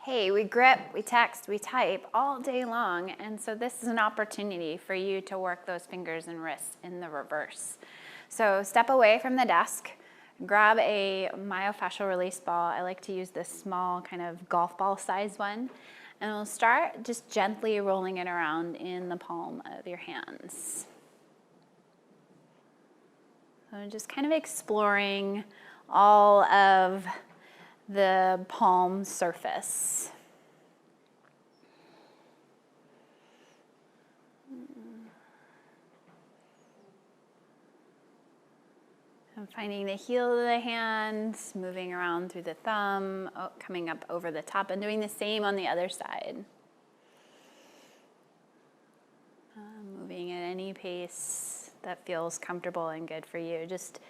hey, we grip, we text, we type all day long, and so this is an opportunity for you to work those fingers and wrists in the reverse. So step away from the desk, grab a myofascial release ball. I like to use this small kind of golf ball size one, and we'll start just gently rolling it around in the palm of your hands. So just kind of exploring all of the palm surface. I'm finding the heel of the hand, moving around through the thumb, coming up over the top, and doing the same on the other side. Moving at any pace that feels comfortable and good for you. Just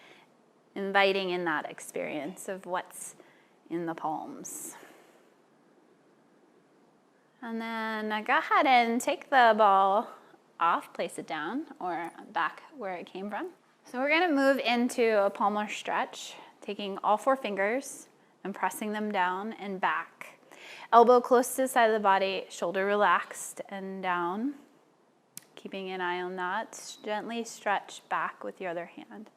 inviting in that experience of what's in the palms. And then go ahead and take the ball off, place it down or back where it came from. So we're going to move into a palmar stretch, taking all 4 fingers and pressing them down and back. Elbow close to the side of the body, shoulder relaxed and down. Keeping an eye on that. Gently stretch back with your other hand.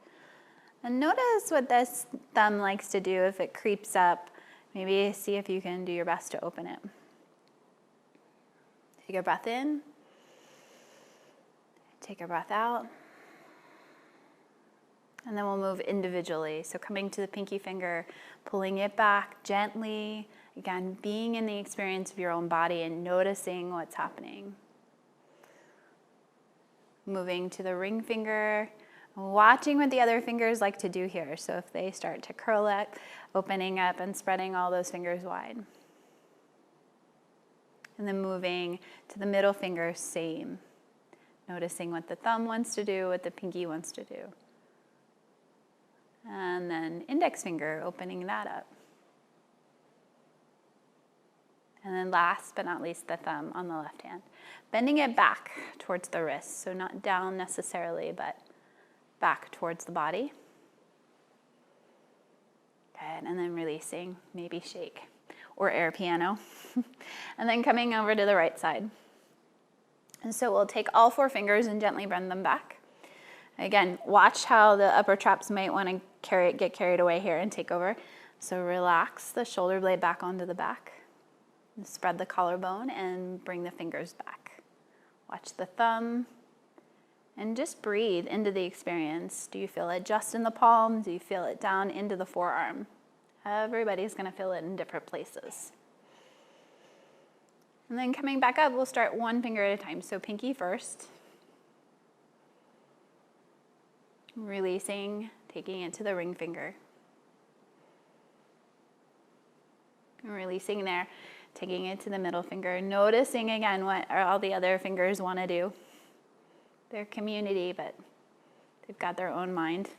And notice what this thumb likes to do if it creeps up. Maybe see if you can do your best to open it. Take a breath in. Take a breath out. And then we'll move individually. So coming to the pinky finger, pulling it back gently. Again, being in the experience of your own body and noticing what's happening. Moving to the ring finger. Watching what the other fingers like to do here. So if they start to curl up, opening up and spreading all those fingers wide. And then moving to the middle finger, same. Noticing what the thumb wants to do, what the pinky wants to do. And then index finger, opening that up. And then last but not least, the thumb on the left hand. Bending it back towards the wrist. So not down necessarily, but back towards the body. Good, and then releasing, maybe shake or air piano. And then coming over to the right side. And so we'll take all 4 fingers and gently bend them back. Again, watch how the upper traps might want to get carried away here and take over. So relax the shoulder blade back onto the back. And spread the collarbone and bring the fingers back. Watch the thumb. And just breathe into the experience. Do you feel it just in the palm? Do you feel it down into the forearm? Everybody's going to feel it in different places. And then coming back up, we'll start 1 finger at a time. So pinky first. Releasing, taking it to the ring finger. And releasing there, taking it to the middle finger. Noticing again what all the other fingers want to do. They're community, but they've got their own mind.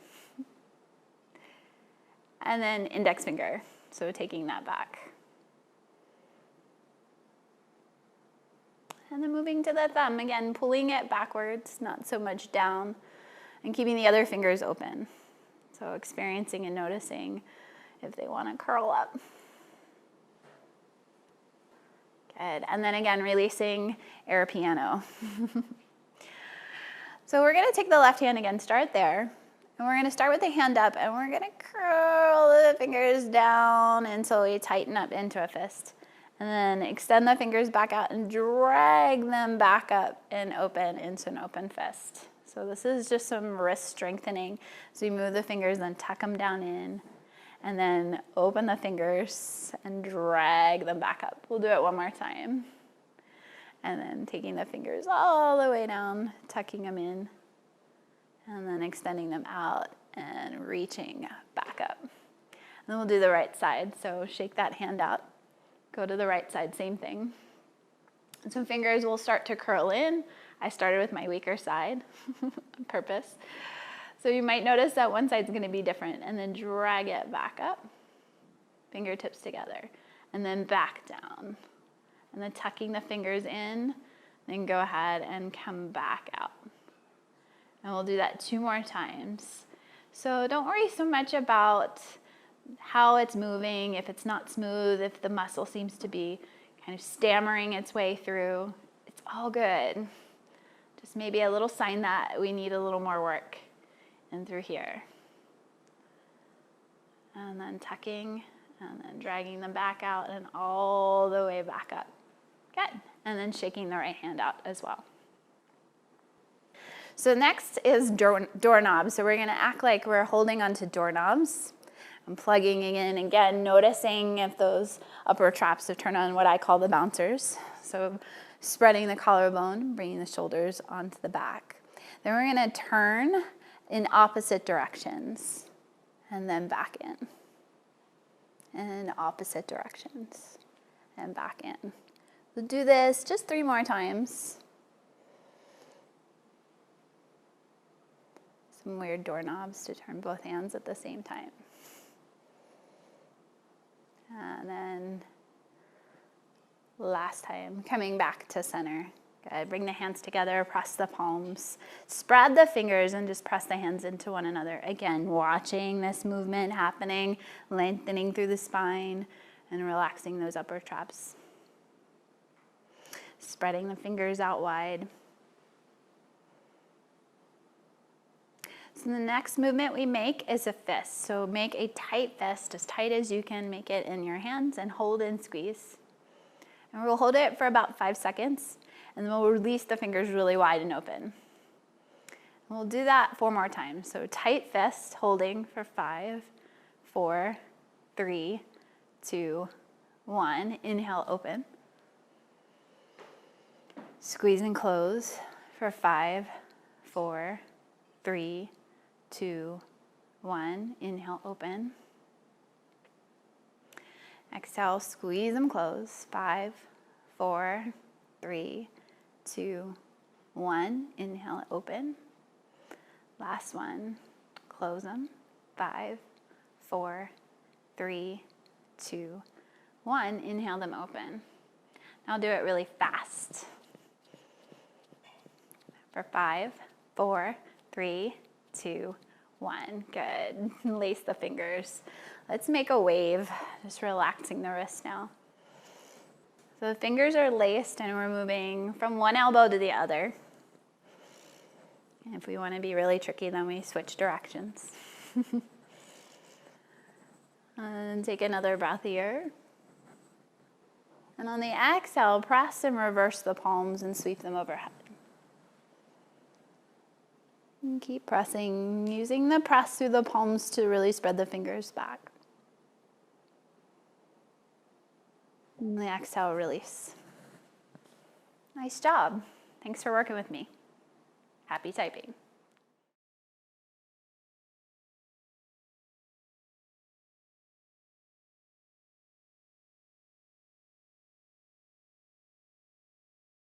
And then index finger, so taking that back. And then moving to the thumb, again, pulling it backwards, not so much down, and keeping the other fingers open. So experiencing and noticing if they want to curl up. Good, and then again, releasing air piano. So we're going to take the left hand again, start there. And we're going to start with the hand up, and we're going to curl the fingers down until we tighten up into a fist. And then extend the fingers back out and drag them back up and open into an open fist. So this is just some wrist strengthening. So you move the fingers, then tuck them down in, and then open the fingers and drag them back up. We'll do it one more time. And then taking the fingers all the way down, tucking them in, and then extending them out and reaching back up. And then we'll do the right side. So shake that hand out. Go to the right side, same thing. And some fingers will start to curl in. I started with my weaker side on purpose. So you might notice that one side's going to be different, and then drag it back up, fingertips together, and then back down. And then tucking the fingers in, then go ahead and come back out. And we'll do that 2 more times. So don't worry so much about how it's moving, if it's not smooth, if the muscle seems to be kind of stammering its way through. It's all good. Just maybe a little sign that we need a little more work in through here. And then tucking, and then dragging them back out and all the way back up. Good. And then shaking the right hand out as well. So next is doorknobs. So we're going to act like we're holding onto doorknobs. I'm plugging in again, noticing if those upper traps have turned on, what I call the bouncers. So spreading the collarbone, bringing the shoulders onto the back. Then we're going to turn in opposite directions and then back in. And opposite directions and back in. We'll do this just 3 more times. Some weird doorknobs to turn both hands at the same time. And then last time, coming back to center. Good. Bring the hands together, press the palms, spread the fingers, and just press the hands into one another. Again, watching this movement happening, lengthening through the spine, and relaxing those upper traps. Spreading the fingers out wide. So the next movement we make is a fist. So make a tight fist, as tight as you can make it in your hands, and hold and squeeze. And we'll hold it for about 5 seconds, and then we'll release the fingers really wide and open. And we'll do that 4 more times. So tight fist, holding for 5, 4, 3, 2, 1. Inhale, open. Squeeze and close for 5, 4, 3, 2, 1. Inhale, open. Exhale, squeeze and close. 5, 4, 3, 2, 1. Inhale, open. Last one. Close them. 5, 4, 3, 2, 1. Inhale them open. Now do it really fast. For 5, 4, 3, 2, 1. Good. Lace the fingers. Let's make a wave. Just relaxing the wrist now. So the fingers are laced and we're moving from one elbow to the other. And if we want to be really tricky, then we switch directions. And take another breath here. And on the exhale, press and reverse the palms and sweep them overhead. And keep pressing, using the press through the palms to really spread the fingers back. And the exhale, release. Nice job. Thanks for working with me. Happy typing.